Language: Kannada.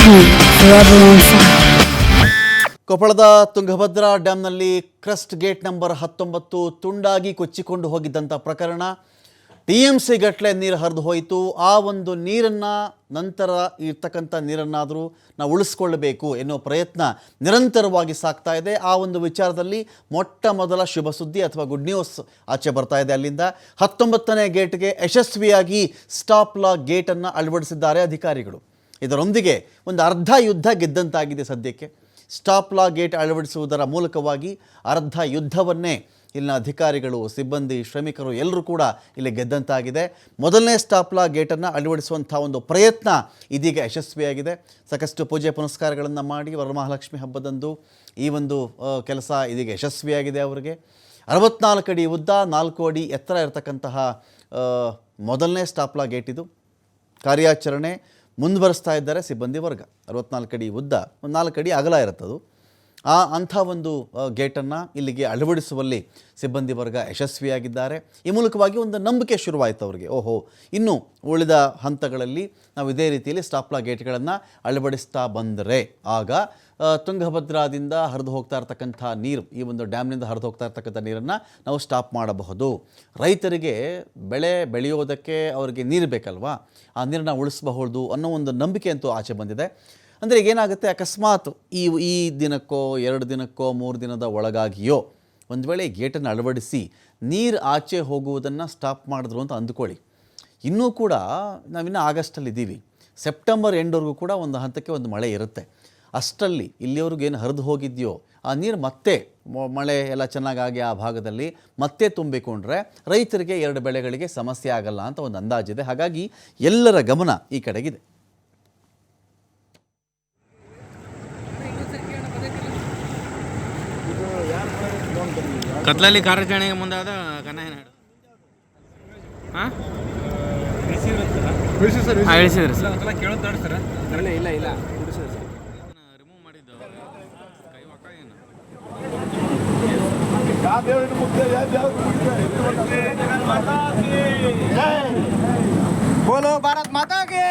heat, forever on fire. ಕೊಪ್ಪಳದ ತುಂಗಭದ್ರಾ ಡ್ಯಾಂನಲ್ಲಿ ಕ್ರಸ್ಟ್ ಗೇಟ್ ನಂಬರ್ 19 ತುಂಡಾಗಿ ಕೊಚ್ಚಿಕೊಂಡು ಹೋಗಿದ್ದಂಥ ಪ್ರಕರಣ. TMC ಗಟ್ಟಲೆ ನೀರು ಹರಿದು ಹೋಯಿತು. ಆ ಒಂದು ನೀರನ್ನು ನಂತರ ಇರ್ತಕ್ಕಂಥ ನೀರನ್ನಾದರೂ ನಾವು ಉಳಿಸ್ಕೊಳ್ಳಬೇಕು ಎನ್ನುವ ಪ್ರಯತ್ನ ನಿರಂತರವಾಗಿ ಸಾಗ್ತಾ ಇದೆ. ಆ ಒಂದು ವಿಚಾರದಲ್ಲಿ ಮೊಟ್ಟ ಮೊದಲ ಶುಭ ಸುದ್ದಿ ಅಥವಾ ಗುಡ್ ನ್ಯೂಸ್ ಆಚೆ ಬರ್ತಾ ಇದೆ. ಅಲ್ಲಿಂದ 19ನೇ ಗೇಟ್ಗೆ ಯಶಸ್ವಿಯಾಗಿ ಸ್ಟಾಪ್ ಲಾ ಗೇಟನ್ನು ಅಳವಡಿಸಿದ್ದಾರೆ ಅಧಿಕಾರಿಗಳು. ಇದರೊಂದಿಗೆ ಒಂದು ಅರ್ಧ ಯುದ್ಧ ಗೆದ್ದಂತಾಗಿದೆ ಸದ್ಯಕ್ಕೆ. ಸ್ಟಾಪ್ ಲಾ ಗೇಟ್ ಅಳವಡಿಸುವುದರ ಮೂಲಕವಾಗಿ ಅರ್ಧ ಯುದ್ಧವನ್ನೇ ಇಲ್ಲಿನ ಅಧಿಕಾರಿಗಳು, ಸಿಬ್ಬಂದಿ, ಶ್ರಮಿಕರು ಎಲ್ಲರೂ ಕೂಡ ಇಲ್ಲಿ ಗೆದ್ದಂತಾಗಿದೆ. ಮೊದಲನೇ ಸ್ಟಾಪ್ ಲಾ ಗೇಟನ್ನು ಅಳವಡಿಸುವಂಥ ಒಂದು ಪ್ರಯತ್ನ ಇದೀಗ ಯಶಸ್ವಿಯಾಗಿದೆ. ಸಾಕಷ್ಟು ಪೂಜೆ ಪುನಸ್ಕಾರಗಳನ್ನು ಮಾಡಿ ವರಮಹಾಲಕ್ಷ್ಮಿ ಹಬ್ಬದಂದು ಈ ಒಂದು ಕೆಲಸ ಇದೀಗ ಯಶಸ್ವಿಯಾಗಿದೆ. ಅವರಿಗೆ 64 ಅಡಿ ಉದ್ದ, 4 ಅಡಿ ಎತ್ತರ ಇರತಕ್ಕಂತಹ ಮೊದಲನೇ ಸ್ಟಾಪ್ ಲಾ ಗೇಟ್ ಇದು. ಕಾರ್ಯಾಚರಣೆ ಮುಂದುವರಿಸ್ತಾ ಇದ್ದಾರೆ ಸಿಬ್ಬಂದಿ ವರ್ಗ. 64 ಅಡಿ ಉದ್ದ, 4 ಅಡಿ ಅಗಲ ಇರುತ್ತದು. ಅಂಥ ಒಂದು ಗೇಟನ್ನು ಇಲ್ಲಿಗೆ ಅಳವಡಿಸುವಲ್ಲಿ ಸಿಬ್ಬಂದಿ ವರ್ಗ ಯಶಸ್ವಿಯಾಗಿದ್ದಾರೆ. ಈ ಮೂಲಕವಾಗಿ ಒಂದು ನಂಬಿಕೆ ಶುರುವಾಯಿತು ಅವರಿಗೆ. ಓಹೋ, ಇನ್ನು ಉಳಿದ ಹಂತಗಳಲ್ಲಿ ನಾವು ಇದೇ ರೀತಿಯಲ್ಲಿ ಸ್ಟಾಪ್ ಲಾ ಗೇಟ್ಗಳನ್ನು ಅಳವಡಿಸ್ತಾ ಬಂದರೆ ಆಗ ತುಂಗಭದ್ರಾದಿಂದ ಹರಿದು ಹೋಗ್ತಾ ಇರ್ತಕ್ಕಂಥ ನೀರು, ಈ ಒಂದು ಡ್ಯಾಮ್ನಿಂದ ಹರಿದು ಹೋಗ್ತಾ ಇರ್ತಕ್ಕಂಥ ನೀರನ್ನು ನಾವು ಸ್ಟಾಪ್ ಮಾಡಬಹುದು. ರೈತರಿಗೆ ಬೆಳೆ ಬೆಳೆಯೋದಕ್ಕೆ ಅವರಿಗೆ ನೀರು ಬೇಕಲ್ವಾ, ಆ ನೀರನ್ನು ಉಳಿಸಬಹುದು ಅನ್ನೋ ಒಂದು ನಂಬಿಕೆ ಅಂತೂ ಆಚೆ ಬಂದಿದೆ. ಅಂದರೆ ಏನಾಗುತ್ತೆ, ಅಕಸ್ಮಾತ್ ಈ ದಿನಕ್ಕೋ 2 ದಿನಕ್ಕೋ 3 ದಿನದ ಒಳಗಾಗಿಯೋ ಒಂದು ವೇಳೆ ಗೇಟನ್ನು ಅಳವಡಿಸಿ ನೀರು ಆಚೆ ಹೋಗುವುದನ್ನು ಸ್ಟಾಪ್ ಮಾಡಿದ್ರು ಅಂತ ಅಂದ್ಕೊಳ್ಳಿ. ಇನ್ನೂ ಕೂಡ ನಾವಿನ್ನು ಆಗಸ್ಟಲ್ಲಿದ್ದೀವಿ. ಸೆಪ್ಟೆಂಬರ್ ಎಂಡ್ವರೆಗೂ ಕೂಡ ಒಂದು ಹಂತಕ್ಕೆ ಒಂದು ಮಳೆ ಇರುತ್ತೆ. ಅಷ್ಟರಲ್ಲಿ ಇಲ್ಲಿಯವ್ರಿಗೆ ಏನು ಹರಿದು ಹೋಗಿದೆಯೋ ಆ ನೀರು ಮತ್ತೆ ಮಳೆ ಎಲ್ಲ ಚೆನ್ನಾಗಾಗಿ ಆ ಭಾಗದಲ್ಲಿ ಮತ್ತೆ ತುಂಬಿಕೊಂಡ್ರೆ ರೈತರಿಗೆ 2 ಬೆಳೆಗಳಿಗೆ ಸಮಸ್ಯೆ ಆಗಲ್ಲ ಅಂತ ಒಂದು ಅಂದಾಜಿದೆ. ಹಾಗಾಗಿ ಎಲ್ಲರ ಗಮನ ಈ ಕಡೆಗಿದೆ. ಕತ್ಲಲ್ಲಿ ಕಾರ್ಯಾಚರಣೆಗೆ ಮುಂದಾದ ಕನ್ನಯ್ಯನಾಡು ಇಳಿಸಿದ್ರಿ ಸರ್. ಇಲ್ಲ ರಿಮೂವ್ ಮಾಡಿದ್ದು ಕೈ ವಾಕ ಏನು बोलो भारत माता की